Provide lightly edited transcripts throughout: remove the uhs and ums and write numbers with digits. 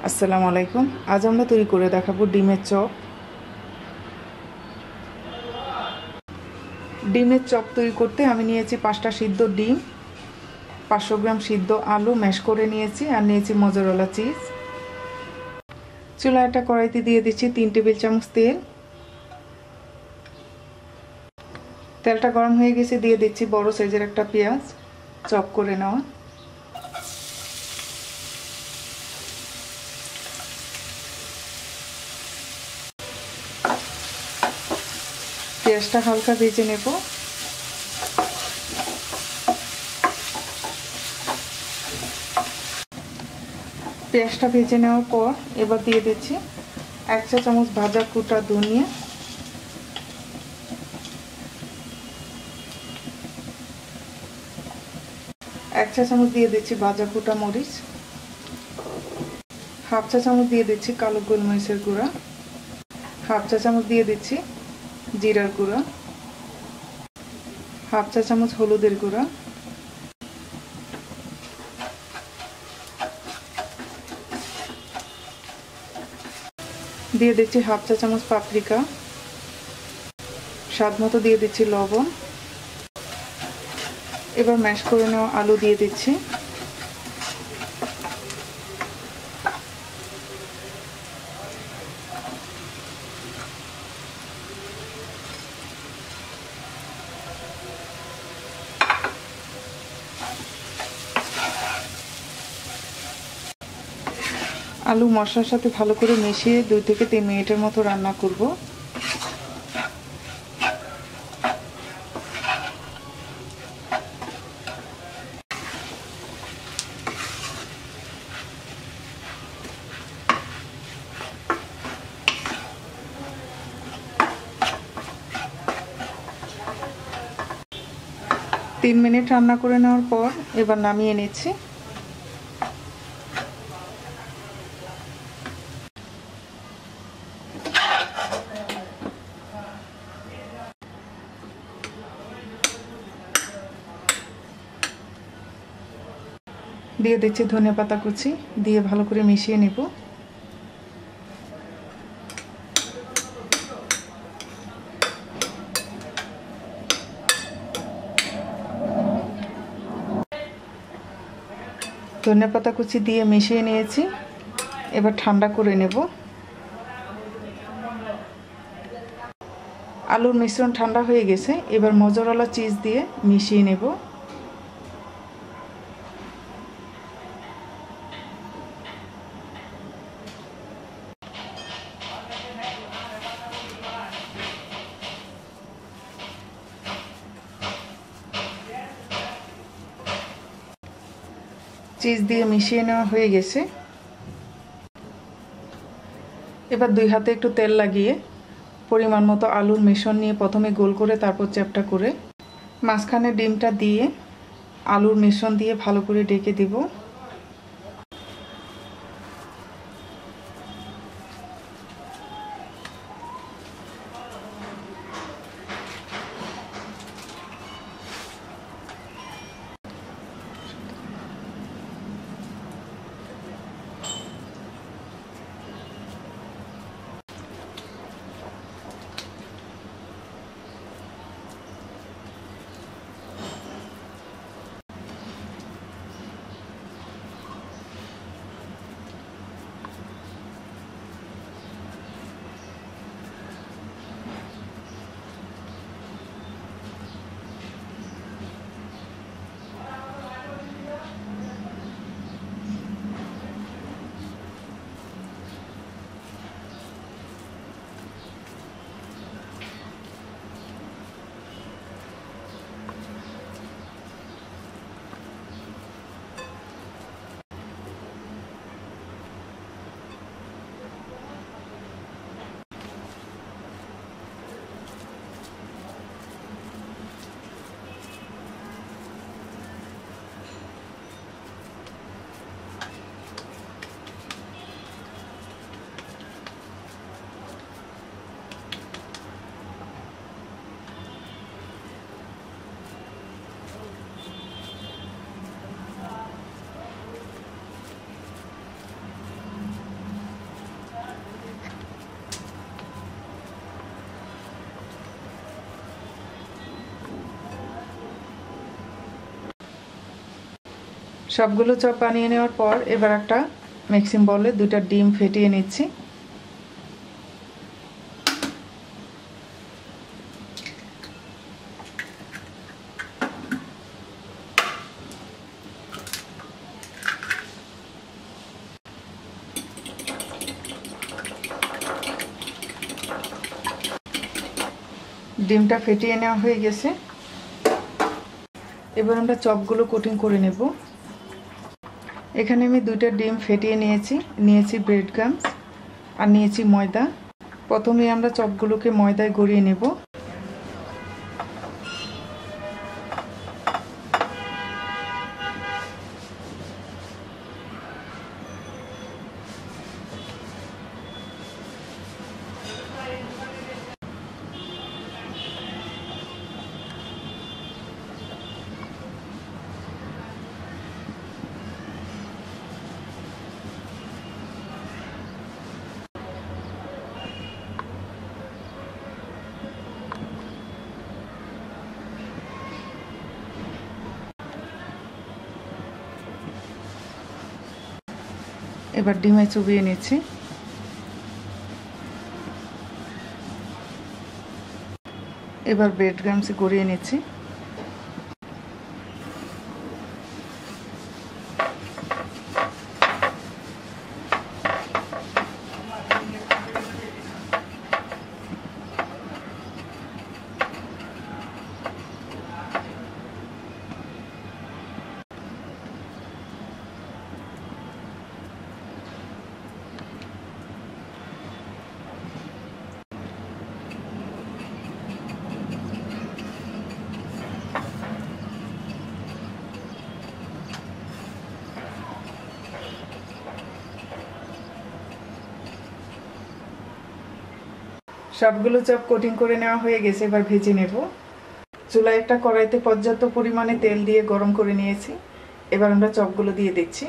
আসসালামু আলাইকুম। আজ আমরা তৈরি করে দেখাবো ডিমের চপ। ডিমের চপ তৈরি করতে আমি নিয়েছি 5টা সিদ্ধ ডিম, 500 গ্রাম সিদ্ধ আলু ম্যাশ করে নিয়েছি, আর নিয়েছি মোজারেলা চিজ। চুলায় একটা কড়াইতে দিয়ে দিচ্ছি 3 টেবিল চামচ তেল। তেলটা গরম হয়ে গেছে, দিয়ে দিচ্ছি বড় সাইজের একটা পেঁয়াজ চপ করে নেওয়া। পেঁয়াজটা হালকা ভেজে নেব। পেঁয়াজটা ভেজে নেওয়ার পর এবার দিয়ে দিচ্ছি 1 চা চামচ ভাজা কুটা ধনিয়া, 1 চা চামচ দিয়ে দিচ্ছি ভাজা কুটা মরিচ, 1/2 চা চামচ দিয়ে দিচ্ছি কালো গোলমরিচের গুঁড়া, 1/2 চা চামচ দিয়ে দিচ্ছি জিরার গুঁড়া, 1/2 চা চামচ হলুদের গুঁড়া, দিয়ে দিচ্ছি 1/2 চা চামচ পাপরিকা, স্বাদ মতো দিয়ে দিচ্ছি লবণ। এবার ম্যাশ করে নেওয়া আলু দিয়ে দিচ্ছি। আলু মশলার সাথে ভালো করে মিশিয়ে 2 থেকে 3 মিনিটের মতো রান্না করব। তিন মিনিট রান্না করে নেওয়ার পর এবার নামিয়ে নিচ্ছি। দিয়ে দিচ্ছি ধনেপাতা কুচি, দিয়ে ভালো করে মিশিয়ে নেব। ধনেপাতা কুচি দিয়ে মিশিয়ে নিয়েছি, এবার ঠান্ডা করে নেব। আলুর মিশ্রণ ঠান্ডা হয়ে গেছে, এবার মোজারেলা চিজ দিয়ে মিশিয়ে নেব। চিজ দিয়ে মিশিয়ে নেওয়া হয়ে গেছে। এবার 2 হাতে একটু তেল লাগিয়ে পরিমাণ মতো আলুর মিশ্রণ নিয়ে প্রথমে গোল করে তারপর চ্যাপ্টা করে মাঝখানে ডিমটা দিয়ে আলুর মিশ্রণ দিয়ে ভালো করে ঢেকে দেব। সবগুলো চপ বানিয়ে নেওয়ার পর এবার একটা মিক্সিং বলে 2টা ডিম ফেটিয়ে নিচ্ছি। ডিমটা ফেটিয়ে নেওয়া হয়ে গেছে। এবার আমরা চপগুলো কোটিং করে নেব। এখানে আমি 2টা ডিম ফেটিয়ে নিয়েছি ব্রেড ক্রাম্বস আর নিয়েছি ময়দা। প্রথমে আমরা চপগুলোকে ময়দায় গড়িয়ে নেব। এবার ডিমে চুবিয়ে নিচ্ছি। এবার ব্রেড ক্রাম্বসে গড়িয়ে নিচ্ছি। সবগুলো চপ কোটিং করে নেওয়া হয়ে গেছে। এবার ভেজে নেব। চুলায় একটা কড়াইতে পর্যাপ্ত পরিমাণে তেল দিয়ে গরম করে নিয়েছি। এবার আমরা চপগুলো দিয়ে দিচ্ছি।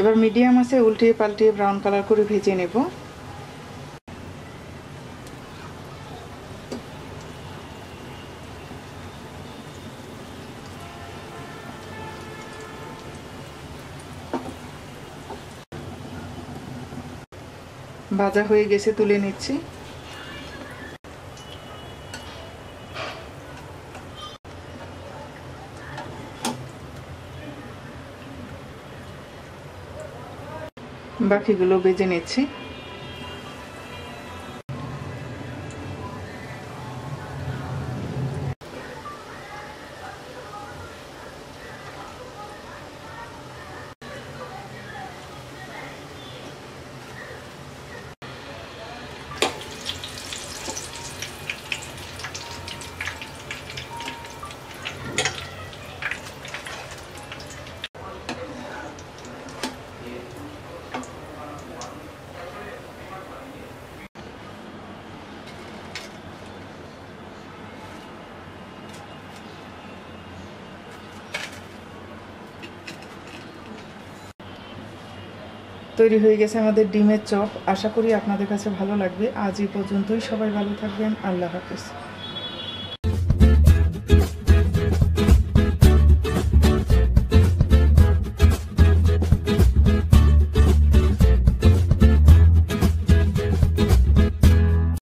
এবার মিডিয়াম আছে উল্টিয়ে পাল্টিয়ে ব্রাউন কালার করে ভেজে নেব। ভাজা হয়ে গেছে, তুলে নিচ্ছি। বাকিগুলো ভেজে নিচ্ছি। তৈরি হয়ে গেছে আমাদের ডিমের চপ। আশা করি আপনাদের কাছে ভালো লাগবে। আজ এই পর্যন্তই। সবাই ভালো থাকবেন। আল্লাহ হাফেজ।